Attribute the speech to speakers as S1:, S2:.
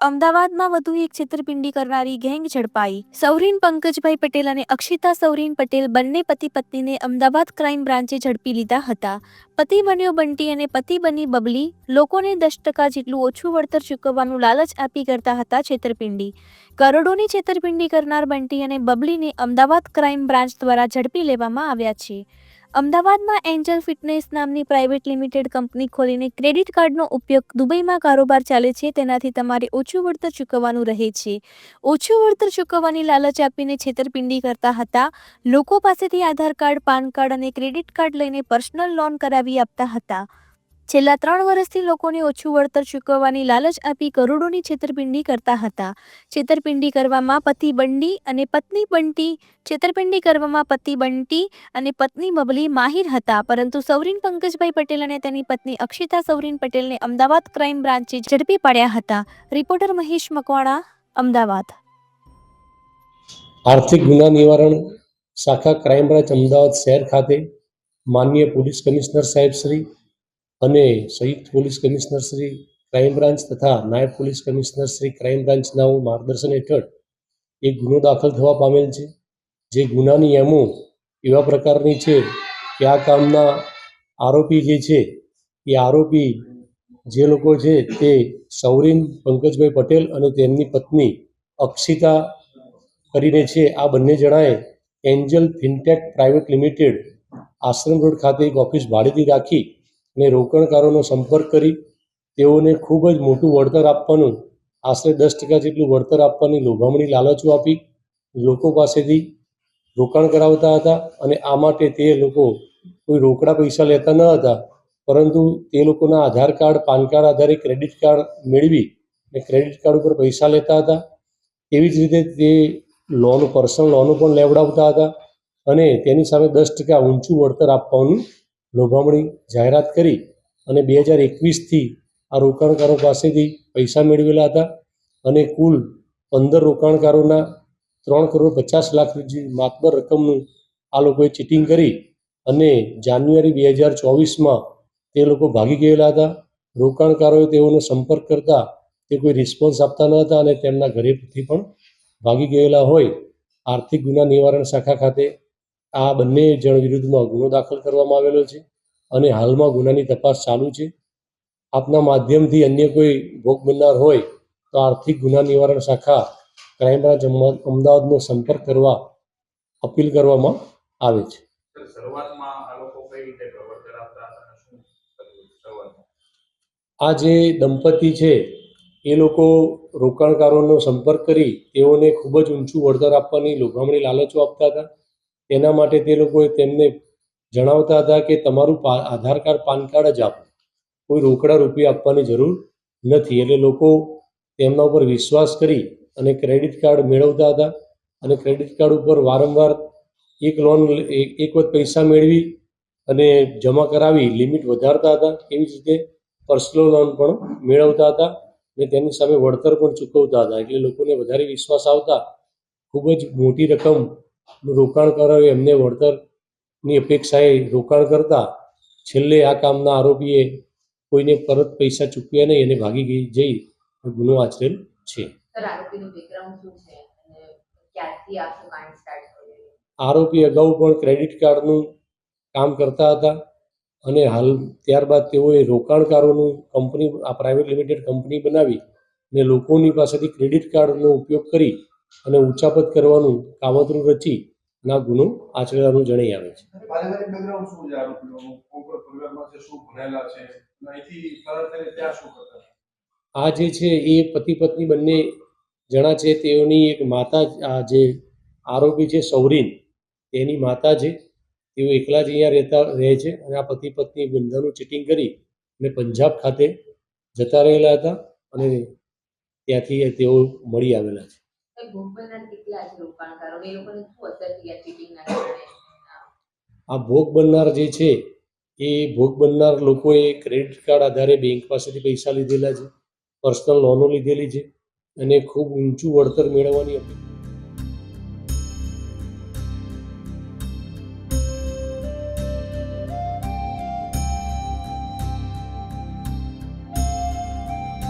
S1: અમદાવાદમાં વધુ એક છેતરપિંડી કરનારી ગેંગ ઝડપાઈ. સૌરીન પંકજભાઈ પટેલ અને અક્ષિતા સૌરીન પટેલ બંને પતિ પત્નીને અમદાવાદ ક્રાઇમ બ્રાન્ચે ઝડપી લીધા હતા. પતિ બન્યો બંટી અને પતિ બની બબલી લોકોને 10% જેટલું ઓછું વળતર ચૂકવવાનું લાલચ આપી કરતા હતા છેતરપિંડી. કરોડોની છેતરપિંડી કરનાર બંટી અને બબલીને અમદાવાદ ક્રાઇમ બ્રાન્ચ દ્વારા ઝડપી લેવામાં આવ્યા છે. અમદાવાદમાં એન્જલ ફિટનેસ નામની પ્રાઇવેટ લિમિટેડ કંપની ખોલીને ક્રેડિટ કાર્ડનો ઉપયોગ દુબઈમાં કારોબાર ચાલે છે. તેનાથી તમારે ઓછું વળતર ચૂકવવાનું રહે છે. ઓછું વળતર ચૂકવવાની લાલચ આપીને છેતરપિંડી કરતા હતા. લોકો પાસેથી આધાર કાર્ડ, પાન કાર્ડ અને ક્રેડિટ કાર્ડ લઈને પર્સનલ લોન કરાવી આપતા હતા. છેલ્લા 3 વર્ષથી લોકોને ઓછું વળતર ચૂકવવાની લાલચ આપી કરોડોની છેતરપિંડી કરતા હતા. છેતરપિંડી કરવામાં પતિ બંટી અને પત્ની બબલી માહિર હતા. પરંતુ સૌરીન પંકજભાઈ પટેલ અને તેની પત્ની અક્ષિતા સૌરીન પટેલને અમદાવાદ ક્રાઇમ બ્રાન્ચે ઝડપી પાડ્યા હતા. રિપોર્ટર મહેશ મકવાણા, અમદાવાદ.
S2: આર્થિક ગુના નિવારણ શાખા ક્રાઇમ બ્રાન્ચ અમદાવાદ શહેર ખાતે માનનીય પોલીસ કમિશનર સાહેબ શ્રી અને સંયુક્ત police commissioner Shri crime branch તથા નાયબ પોલીસ કમિશનર શ્રી ક્રાઇમ બ્રાન્ચના માર્ગદર્શન હેઠળ એક ગુનો દાખલ થવા પામેલ છે. જે ગુનાની એમો એવા પ્રકારની છે કે આ કામના આરોપી જે છે એ આરોપી જે લોકો છે તે સૌરીન પંકજભાઈ પટેલ અને તેમની પત્ની અક્ષિતા કરીને છે. આ બંને જણાએ એન્જલ ફિનટેક પ્રાઇવેટ લિમિટેડ આશ્રમ રોડ ખાતે એક ઓફિસ ભાડેથી રાખી અને રોકાણકારોનો સંપર્ક કરી તેઓને ખૂબ જ મોટું વળતર આપવાનું, આશરે 10% જેટલું વળતર આપવાની લોભામણી લાલચો આપી લોકો પાસેથી રોકાણ કરાવતા હતા. અને આ માટે તે લોકો કોઈ રોકડા પૈસા લેતા ન હતા, પરંતુ તે લોકોના આધાર કાર્ડ, પાન કાર્ડ આધારે ક્રેડિટ કાર્ડ મેળવી અને ક્રેડિટ કાર્ડ ઉપર પૈસા લેતા હતા. એવી જ રીતે તે પર્સનલ લોનો પણ લેવડાવતા હતા અને તેની સામે 10% ઊંચું વળતર આપવાનું લોભામણી જાહેરાત કરી અને 2021થી આ રોકાણકારો પાસેથી પૈસા મેળવેલા હતા. અને કુલ 15 રોકાણકારોના 3,50,00,000 માતબર રકમનું આ લોકોએ ચીટિંગ કરી અને જાન્યુઆરી 2024માં તે લોકો ભાગી ગયેલા હતા. રોકાણકારોએ તેઓનો સંપર્ક કરતા તે કોઈ રિસ્પોન્સ આપતા ન હતા અને તેમના ઘરેથી પણ ભાગી ગયેલા હોય. આર્થિક ગુના નિવારણ શાખા ખાતે આ બંને જણ વિરુદ્ધમાં ગુનો દાખલ કરવામાં આવેલો છે અને હાલમાં ગુનાની તપાસ ચાલુ છે. આપના માધ્યમથી અન્ય કોઈ ભોગ બનનાર હોય તો આર્થિક ગુના નિવારણ શાખા ક્રાઇમ બ્રાન્ચ અમદાવાદનો સંપર્ક કરવા અપીલ કરવામાં આવે છે. આ જે દંપતી છે એ લોકો રોકાણકારોનો સંપર્ક કરી તેઓને ખૂબ જ ઊંચું વળતર આપવાની લોભામણી લાલચો આપતા હતા. તેના માટે તે લોકોએ તેમને જણાવતા હતા કે તમારું આધાર કાર્ડ, પાન કાર્ડ જ આપો, કોઈ રોકડા રૂપિયા આપવાની જરૂર નથી. એટલે લોકો તેમના ઉપર વિશ્વાસ કરી અને ક્રેડિટ કાર્ડ મેળવતા હતા અને ક્રેડિટ કાર્ડ ઉપર વારંવાર એક વખત પૈસા મેળવી અને જમા કરાવી લિમિટ વધારતા હતા. એવી જ રીતે પર્સનલ લોન પણ મેળવતા હતા અને તેની સામે વળતર પણ ચૂકવતા હતા. એટલે લોકોને વધારે વિશ્વાસ આવતા ખૂબ જ મોટી રકમનું રોકાણકારોએ એમને વળતરની અપેક્ષાએ રોકાણ કરતા છેલ્લે આ કામના આરોપીએ કોઈને પરત પૈસા ચૂકવ્યા નહીં અને ભાગી જઈ ગુનો આચરેલ છે. આરોપી અગાઉ પણ ક્રેડિટ કાર્ડનું કામ કરતા હતા અને ત્યારબાદ તેઓએ રોકાણકારોનું આ પ્રાઇવેટ લિમિટેડ કંપની બનાવી અને લોકોની પાસેથી ક્રેડિટ કાર્ડનો ઉપયોગ કરી અને ઉચાપત કરવાનું કાવતરું રચી અને આ ગુનો આચરેલાનું જણાઈ આવે છે. આ જે છે એ પતિ પત્ની બંને જણા છે. તેઓની એક માતા, આ જે આરોપી છે સૌરીન, તેની માતા છે. તેઓ એકલા જ અહીંયા રહે છે અને આ પતિ પત્ની બંધાનું ચીટિંગ કરી અને પંજાબ ખાતે જતા રહેલા હતા અને ત્યાંથી તેઓ મળી આવેલા છે. આ ભોગ બનનાર જે છે એ ભોગ બનનાર લોકોએ ક્રેડિટ કાર્ડ આધારે બેંક પાસેથી પૈસા લીધેલા છે, પર્સનલ લોનો લીધેલી છે અને ખૂબ ઊંચું વળતર મેળવવાની અપેક્ષા